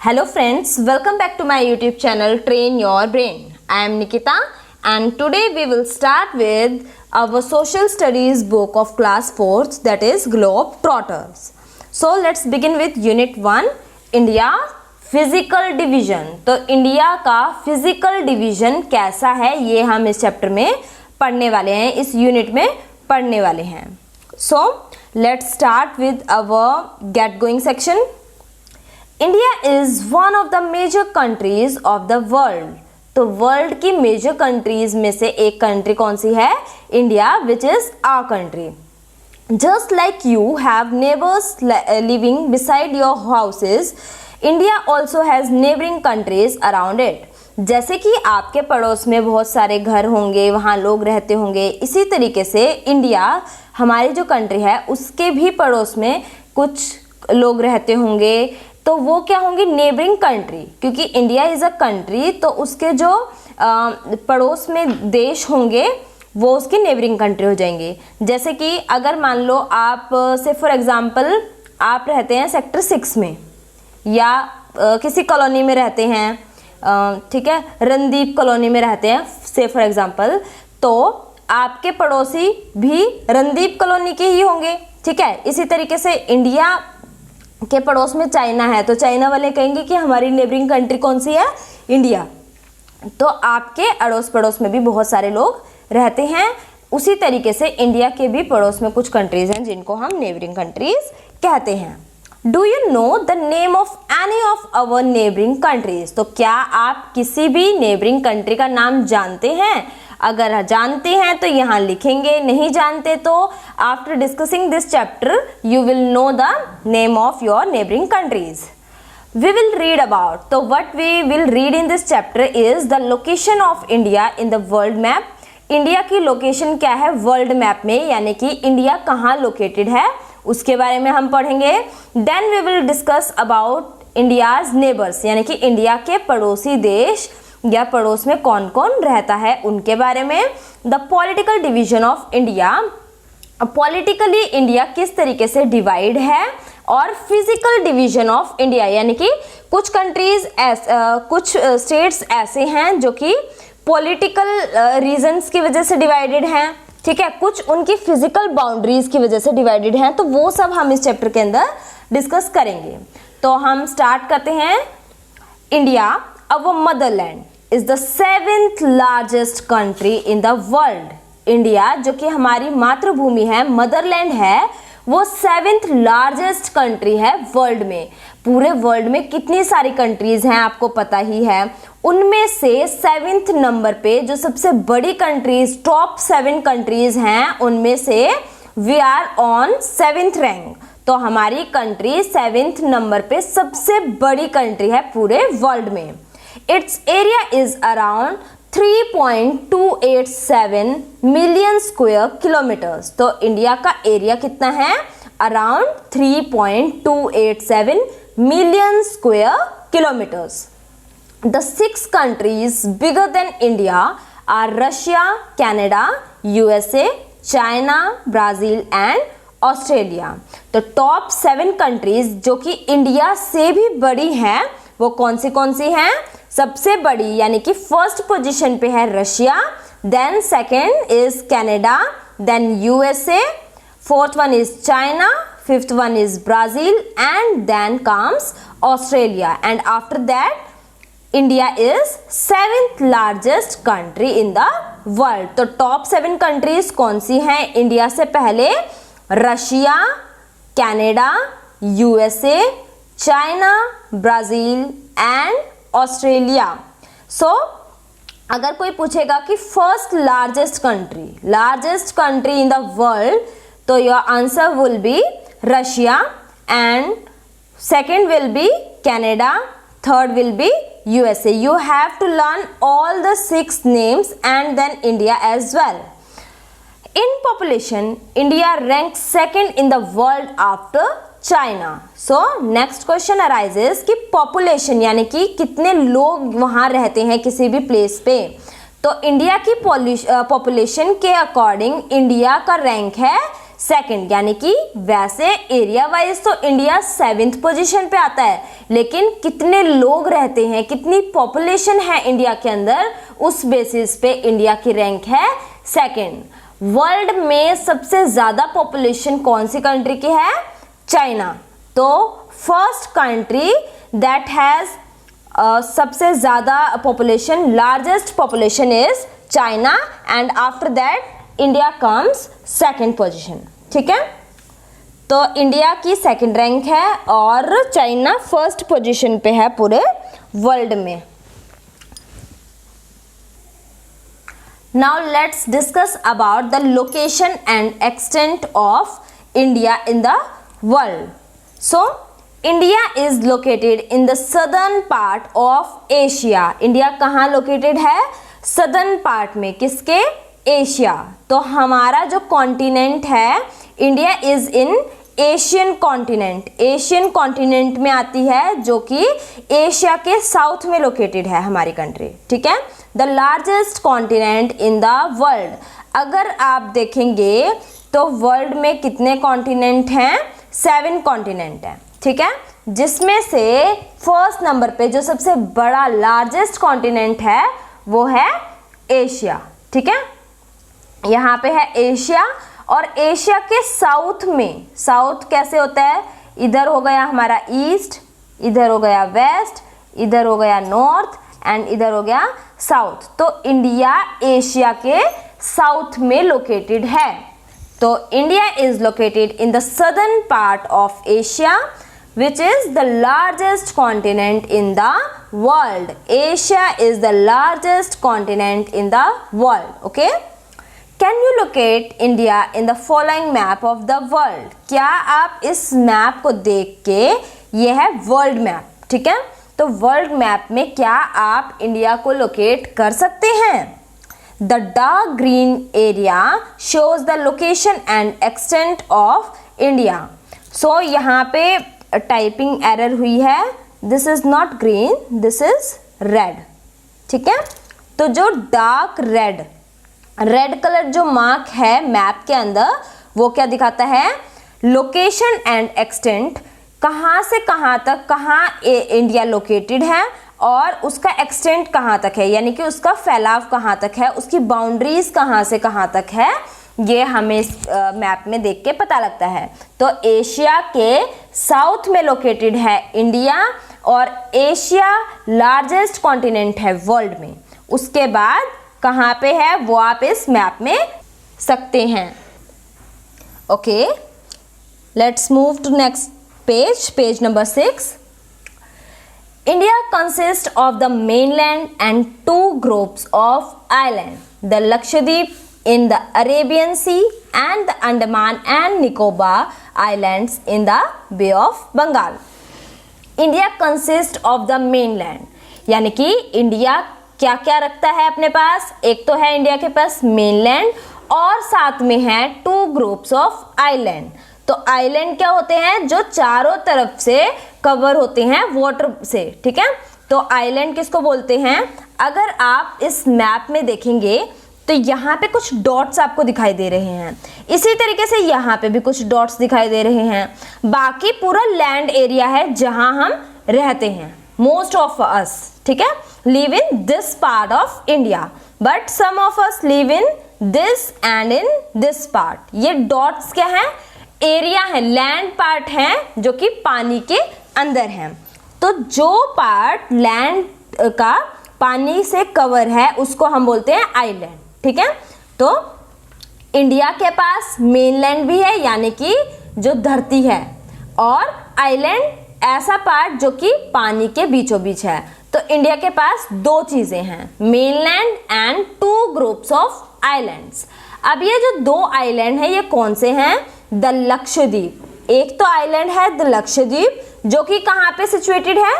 Hello friends, welcome back to my YouTube channel Train Your Brain. I am Nikita and today we will start with our social studies book of class 4th, that is Globetrotters. So let's begin with unit 1, India physical division. तो India का physical division कैसा है ये हम इस chapter में पढ़ने वाले हैं, इस यूनिट में पढ़ने वाले हैं। So let's start with our get going section. India is one of the major countries of the world. तो वर्ल्ड की मेजर कंट्रीज में से एक कंट्री कौन सी है? India, which is our country. Just like you have neighbours living beside your houses, India also has neighbouring countries around it. जैसे कि आपके पड़ोस में बहुत सारे घर होंगे, वहाँ लोग रहते होंगे, इसी तरीके से इंडिया हमारी जो कंट्री है उसके भी पड़ोस में कुछ लोग रहते होंगे। तो वो क्या होंगे? Neighbouring country. क्योंकि इंडिया इज़ अ कंट्री तो उसके जो पड़ोस में देश होंगे वो उसकी नेबरिंग कंट्री हो जाएंगे। जैसे कि अगर मान लो आप से फॉर एग्जांपल आप रहते हैं सेक्टर 6 में या किसी कॉलोनी में रहते हैं, ठीक है, रणदीप कॉलोनी में रहते हैं से फॉर एग्जांपल, तो आपके पड़ोसी भी रणदीप कॉलोनी के ही होंगे। ठीक है, इसी तरीके से इंडिया के पड़ोस में चाइना है तो चाइना वाले कहेंगे कि हमारी नेबरिंग कंट्री कौन सी है? इंडिया। तो आपके अड़ोस पड़ोस में भी बहुत सारे लोग रहते हैं। उसी तरीके से इंडिया के भी पड़ोस में कुछ कंट्रीज हैं जिनको हम नेबरिंग कंट्रीज कहते हैं। Do you know the name of any of our neighbouring countries? तो क्या आप किसी भी नेबरिंग कंट्री का नाम जानते हैं? अगर जानते हैं तो यहाँ लिखेंगे, नहीं जानते तो after discussing this chapter you will know the name of your neighbouring countries. We will read about, तो what we will read in this chapter is the location of India in the world map। India की location क्या है world map में, यानी कि India कहाँ located है उसके बारे में हम पढ़ेंगे। Then we will discuss about India's neighbours, यानी कि इंडिया के पड़ोसी देश या पड़ोस में कौन कौन रहता है उनके बारे में। The political division of India, politically India किस तरीके से डिवाइड है, और फिजिकल डिवीजन ऑफ इंडिया, यानी कि कुछ कंट्रीज कुछ स्टेट्स ऐसे हैं जो कि पॉलिटिकल रीजंस की वजह से डिवाइडेड हैं। ठीक है, कुछ उनकी फिजिकल बाउंड्रीज की वजह से डिवाइडेड हैं। तो वो सब हम इस चैप्टर के अंदर डिस्कस करेंगे। तो हम स्टार्ट करते हैं। India our Motherland is the 7th largest country in the world. India जो कि हमारी मातृभूमि है, मदरलैंड है, वो 7th लार्जेस्ट कंट्री है वर्ल्ड में। पूरे वर्ल्ड में कितनी सारी कंट्रीज हैं आपको पता ही है, उनमें से 7th नंबर पे जो सबसे बड़ी कंट्रीज, टॉप 7 कंट्रीज हैं, उनमें से we are on 7th rank. तो हमारी कंट्री 7th नंबर पे सबसे बड़ी कंट्री है पूरे वर्ल्ड में। It's area is around 3.287 million square kilometres. तो इंडिया का एरिया कितना है? Around 3.287 million square kilometres. The 6 countries bigger than India are Russia, Canada, USA, China, Brazil and Australia। तो टॉप 7 कंट्रीज जो कि इंडिया से भी बड़ी हैं वो कौन सी हैं? सबसे बड़ी यानी कि फर्स्ट पोजीशन पे है Russia, then second is Canada, then USA, fourth one is China, fifth one is Brazil and then comes Australia and after that India is 7th largest country in the world. तो top 7 countries कौन सी हैं India से पहले? Russia, Canada, USA, China, Brazil and Australia. So अगर कोई पूछेगा कि first largest country in the world, तो your answer will be Russia and second will be Canada, third will be USA. You have to learn all the 6 names and then India as well. In population, India ranks 2nd in the world after China. So next question arises कि population यानी कि कितने लोग वहाँ रहते हैं किसी भी प्लेस पे। तो इंडिया की पॉपुलेशन के अकॉर्डिंग इंडिया का रैंक है सेकंड, यानी कि वैसे एरिया वाइज तो इंडिया 7th पोजीशन पे आता है, लेकिन कितने लोग रहते हैं, कितनी पॉपुलेशन है इंडिया के अंदर, उस बेसिस पे इंडिया की रैंक है सेकंड। वर्ल्ड में सबसे ज्यादा पॉपुलेशन कौन सी कंट्री की है? चाइना। तो फर्स्ट कंट्री दैट हैज सबसे ज्यादा population, largest population is China, and after that India comes second position. ठीक है, तो इंडिया की सेकंड रैंक है और चाइना फर्स्ट पोजीशन पे है पूरे वर्ल्ड में। Now let's discuss about the location and extent of India in the world. So, India is located in the southern part of Asia. India कहाँ located है? Southern part में, किसके? Asia. तो हमारा जो कॉन्टिनेंट है, India is in Asian continent, Asian continent में आती है, जो कि एशिया के साउथ में लोकेटेड है हमारी कंट्री। ठीक है, the largest continent in the world. अगर आप देखेंगे तो वर्ल्ड में कितने कॉन्टिनेंट हैं? 7 कॉन्टिनेंट हैं। ठीक है, जिसमें से फर्स्ट नंबर पे जो सबसे बड़ा लार्जेस्ट कॉन्टिनेंट है वो है एशिया। ठीक है, यहाँ पे है एशिया, और एशिया के साउथ में, साउथ कैसे होता है? इधर हो गया हमारा ईस्ट, इधर हो गया वेस्ट, इधर हो गया नॉर्थ, एंड इधर हो गया साउथ। तो इंडिया एशिया के साउथ में लोकेटेड है। तो India is located in the southern part of Asia, which is the largest continent in the world. Asia is the largest continent in the world. Okay, can you locate India in the following map of the world? क्या आप इस map को देख के, ये है world map, ठीक है, तो वर्ल्ड मैप में क्या आप इंडिया को लोकेट कर सकते हैं? The dark green area shows the location and extent of India. So यहाँ पे टाइपिंग एरर हुई है, this is not green, this is red. ठीक है, तो जो डार्क रेड, रेड कलर जो मार्क है मैप के अंदर, वो क्या दिखाता है? लोकेशन एंड एक्सटेंट, कहाँ से कहाँ तक, कहाँ इंडिया लोकेटेड है और उसका एक्सटेंट कहाँ तक है, यानी कि उसका फैलाव कहाँ तक है, उसकी बाउंड्रीज कहाँ से कहाँ तक है, ये हमें इस मैप में देख के पता लगता है। तो एशिया के साउथ में लोकेटेड है इंडिया, और एशिया लार्जेस्ट कॉन्टिनेंट है वर्ल्ड में। उसके बाद कहाँ पे है वो आप इस मैप में सकते हैं। Okay, let's move to next page, page number 6। India consists of the mainland and 2 groups of islands, the Lakshadweep in the Arabian Sea and the Andaman and Nicobar Islands in the Bay of Bengal. India consists of the mainland, यानी कि India क्या क्या रखता है अपने पास? एक तो है इंडिया के पास मेनलैंड, और साथ में है 2 ग्रुप्स ऑफ आइलैंड। तो आइलैंड क्या होते हैं? जो चारों तरफ से कवर होते हैं वाटर से। ठीक है, तो आइलैंड किसको बोलते हैं? अगर आप इस मैप में देखेंगे तो यहाँ पे कुछ डॉट्स आपको दिखाई दे रहे हैं, इसी तरीके से यहाँ पे भी कुछ डॉट्स दिखाई दे रहे हैं। बाकी पूरा लैंड एरिया है जहाँ हम रहते हैं, मोस्ट ऑफ अस, ठीक है, live in this part of India, but some of us live in this end in this part. ये डॉट्स क्या है? एरिया है, लैंड पार्ट है जो कि पानी के अंदर है। तो जो पार्ट लैंड का पानी से कवर है उसको हम बोलते हैं आइलैंड। ठीक है, तो इंडिया के पास मेनलैंड भी है, यानी कि जो धरती है, और आइलैंड ऐसा पार्ट जो कि पानी के बीचों बीच है। तो इंडिया के पास 2 चीजें हैं, mainland and 2 groups of islands. अब ये जो 2 आइलैंड है ये कौन से हैं? द लक्षद्वीप, एक तो आइलैंड है द लक्षद्वीप जो कि कहाँ पे सिचुएटेड है?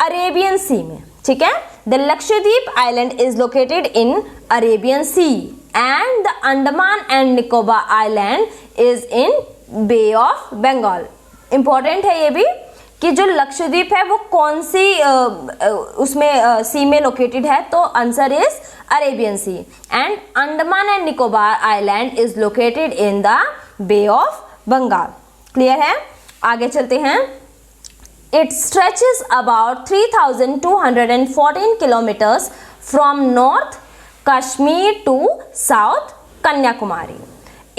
अरेबियन सी में। ठीक है, the Lakshadweep island is located in Arabian sea, and the Andaman and Nicobar island is in bay of Bengal. Important है ये भी कि जो लक्षद्वीप है वो कौन सी उसमें सी में लोकेटेड है, तो answer is Arabian sea, and Andaman and Nicobar island is located in the bay of Bengal. Clear है? आगे चलते हैं। It stretches about 3214 kilometres from north Kashmir to south Kanyakumari.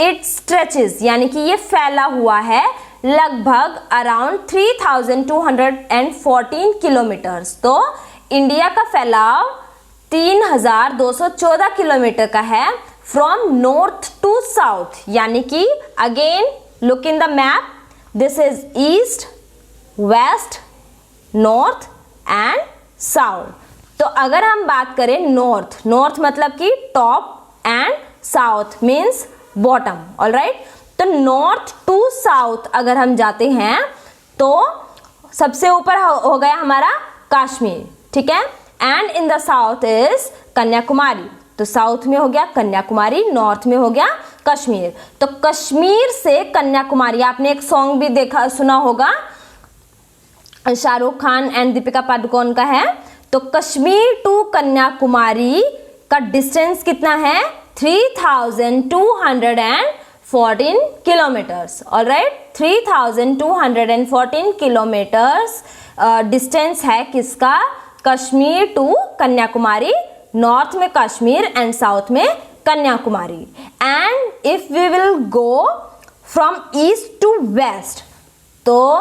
It stretches यानी कि ये फैला हुआ है लगभग अराउंड 3214 किलोमीटर्स। तो इंडिया का फैलाव 3214 किलोमीटर का है फ्रॉम नॉर्थ टू साउथ, यानी कि again look in the map, this is east, west, north and south. तो अगर हम बात करें नॉर्थ, नॉर्थ मतलब कि top and south means bottom, alright. तो नॉर्थ टू साउथ अगर हम जाते हैं तो सबसे ऊपर हो गया हमारा कश्मीर, ठीक है, and in the south is Kanyakumari. तो साउथ में हो गया कन्याकुमारी, नॉर्थ में हो गया कश्मीर। तो कश्मीर से कन्याकुमारी, आपने एक सॉन्ग भी देखा सुना होगा, शाहरुख खान एंड दीपिका पादुकोण का है। तो कश्मीर टू कन्याकुमारी का डिस्टेंस कितना है? 3214 किलोमीटर्स, ऑलराइट। 3214 किलोमीटर्स डिस्टेंस है किसका? कश्मीर टू कन्याकुमारी, नॉर्थ में कश्मीर एंड साउथ में Kanyakumari. And if we will go from east to west तो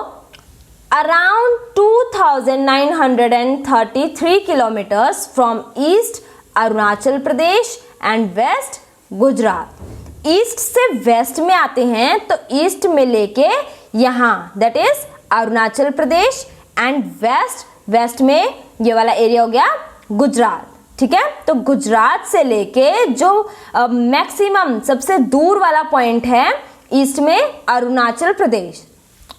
around 2933 kilometers from east Arunachal Pradesh and west Gujarat. East से वेस्ट में आते हैं तो ईस्ट में लेके यहाँ that is Arunachal Pradesh and west में ये वाला एरिया हो गया गुजरात, ठीक है। तो गुजरात से लेके जो मैक्सिमम सबसे दूर वाला पॉइंट है ईस्ट में अरुणाचल प्रदेश,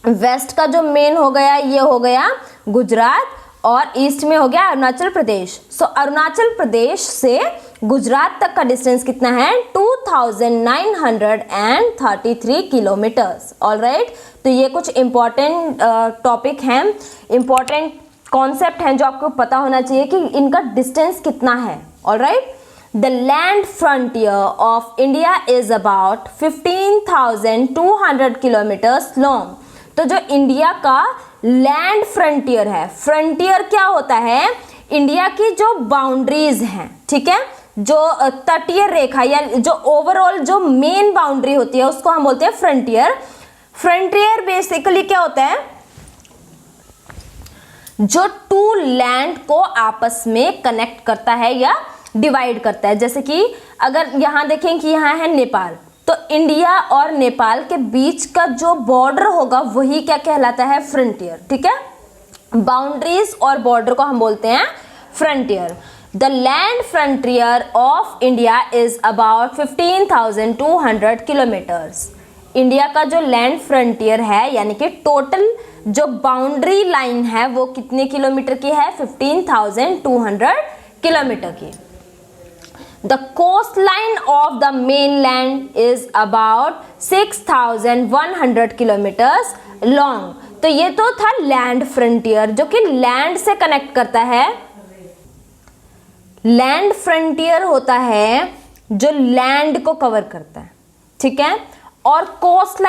वेस्ट का जो मेन हो गया ये हो गया गुजरात और ईस्ट में हो गया अरुणाचल प्रदेश। सो अरुणाचल प्रदेश से गुजरात तक का डिस्टेंस कितना है? 2933 किलोमीटर्स, ऑलराइट। तो ये कुछ इंपॉर्टेंट टॉपिक हैं, इंपॉर्टेंट कॉन्सेप्ट हैं जो आपको पता होना चाहिए कि इनका डिस्टेंस कितना है, alright. The land frontier of India is about 15,200 kilometres long. तो जो इंडिया का लैंड फ्रंटियर है, फ्रंटियर क्या होता है? इंडिया की जो बाउंड्रीज हैं, ठीक है, जो तटीय रेखा या जो ओवरऑल जो मेन बाउंड्री होती है उसको हम बोलते हैं फ्रंटियर। फ्रंटियर बेसिकली क्या होता है? जो टू लैंड को आपस में कनेक्ट करता है या डिवाइड करता है। जैसे कि अगर यहां देखें कि यहां है नेपाल, तो इंडिया और नेपाल के बीच का जो बॉर्डर होगा वही क्या कहलाता है? फ्रंटियर, ठीक है। बाउंड्रीज और बॉर्डर को हम बोलते हैं frontier. The land frontier of India is about 15,200 kilometres. India का जो लैंड फ्रंटियर है यानी कि टोटल जो बाउंड्री लाइन है वो कितने किलोमीटर की है? 15,200 किलोमीटर की। The coast line of the mainland is about 6,100 kilometres long. तो ये तो था लैंड फ्रंटियर जो कि लैंड से कनेक्ट करता है। लैंड फ्रंटियर होता है जो लैंड को कवर करता है, ठीक है। और कोस्ट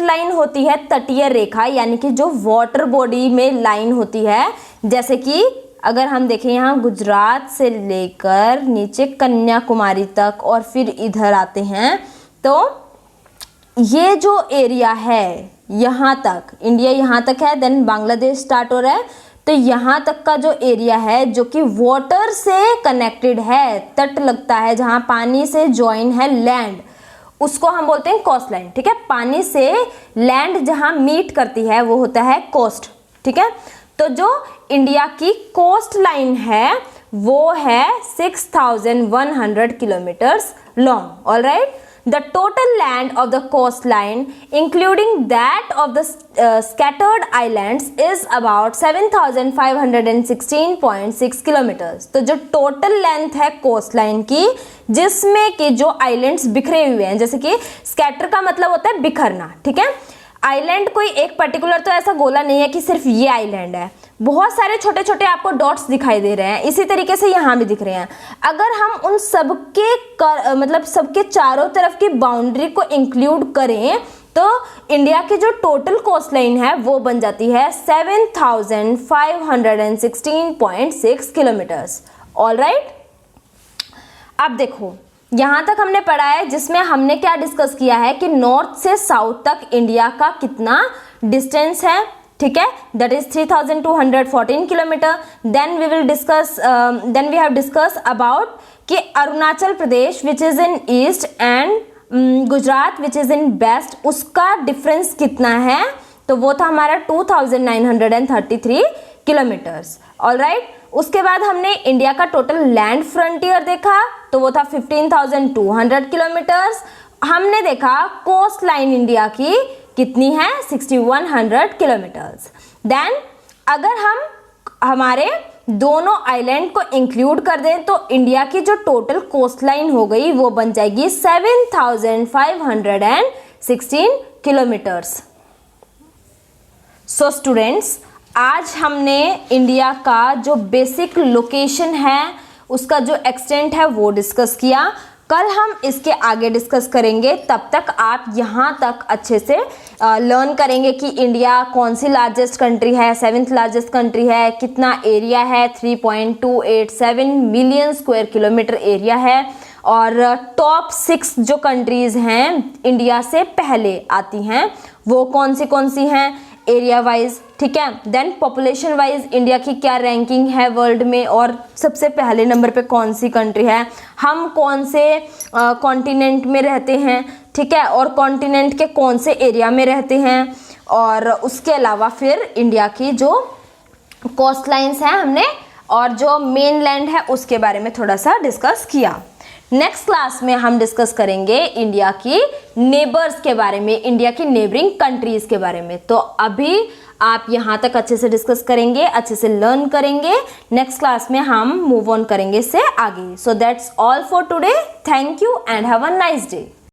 लाइन होती है तटीय रेखा यानी कि जो वाटर बॉडी में लाइन होती है। जैसे कि अगर हम देखें यहाँ गुजरात से लेकर नीचे कन्याकुमारी तक और फिर इधर आते हैं तो ये जो एरिया है यहाँ तक, इंडिया यहाँ तक है, देन बांग्लादेश स्टार्ट हो रहा है। तो यहाँ तक का जो एरिया है जो कि वाटर से कनेक्टेड है, तट लगता है जहाँ पानी से ज्वाइन है लैंड, उसको हम बोलते हैं कोस्ट लाइन, ठीक है। पानी से लैंड जहाँ मीट करती है वो होता है कोस्ट, ठीक है। तो जो इंडिया की कोस्ट लाइन है वो है 6,100 kilometres long, alright. The total land of the coast line including that of the scattered islands is about 7,516.6 kilometres. तो जो टोटल लेंथ है कोस्ट लाइन की जिसमें कि जो आइलैंड्स बिखरे हुए हैं, जैसे कि स्कैटर का मतलब होता है बिखरना, ठीक है। आइलैंड कोई एक पर्टिकुलर तो ऐसा गोला नहीं है कि सिर्फ ये आइलैंड है, बहुत सारे छोटे छोटे आपको डॉट्स दिखाई दे रहे हैं, इसी तरीके से यहाँ भी दिख रहे हैं। अगर हम उन सबके मतलब सबके चारों तरफ की बाउंड्री को इंक्लूड करें तो इंडिया की जो टोटल कोस्ट लाइन है वो बन जाती है 7516.6 किलोमीटर्स। ऑलराइट, अब देखो यहाँ तक हमने पढ़ा है, जिसमें हमने क्या डिस्कस किया है कि नॉर्थ से साउथ तक इंडिया का कितना डिस्टेंस है, ठीक है, that is 3214 kilometer. Then we have discuss about कि Arunachal Pradesh which is in east and Gujarat which is in west, उसका डिफरेंस कितना है, तो वो था हमारा 2933 किलोमीटर्स। ऑलराइट, उसके बाद हमने इंडिया का टोटल लैंड फ्रंटियर देखा, तो वो था 15,200 किलोमीटर्स। हमने देखा कोस्ट लाइन इंडिया की कितनी है, 6100 किलोमीटर्स। देन अगर हम हमारे दोनों आइलैंड को इंक्लूड कर दें तो इंडिया की जो टोटल कोस्ट लाइन हो गई वो बन जाएगी 7516 किलोमीटर्स। सो स्टूडेंट्स, आज हमने इंडिया का जो बेसिक लोकेशन है उसका जो एक्सटेंट है वो डिस्कस किया। कल हम इसके आगे डिस्कस करेंगे, तब तक आप यहाँ तक अच्छे से लर्न करेंगे कि इंडिया कौन सी लार्जेस्ट कंट्री है, 7th लार्जेस्ट कंट्री है, कितना एरिया है, 3.287 मिलियन स्क्वायर किलोमीटर एरिया है, और टॉप 6 जो कंट्रीज़ हैं इंडिया से पहले आती हैं वो कौन सी हैं एरिया वाइज, ठीक है। देन पॉपुलेशन वाइज इंडिया की क्या रैंकिंग है वर्ल्ड में, और सबसे पहले नंबर पे कौन सी कंट्री है, हम कौन से कॉन्टिनेंट में रहते हैं, ठीक है, और कॉन्टिनेंट के कौन से एरिया में रहते हैं, और उसके अलावा फिर इंडिया की जो कोस्ट लाइन्स हैं हमने, और जो मेन लैंड है उसके बारे में थोड़ा सा डिस्कस किया। नेक्स्ट क्लास में हम डिस्कस करेंगे इंडिया की नेबर्स के बारे में, इंडिया की नेबरिंग कंट्रीज के बारे में। तो अभी आप यहाँ तक अच्छे से डिस्कस करेंगे, अच्छे से लर्न करेंगे। नेक्स्ट क्लास में हम मूव ऑन करेंगे इससे आगे। So that's all for today. Thank you and have a nice day.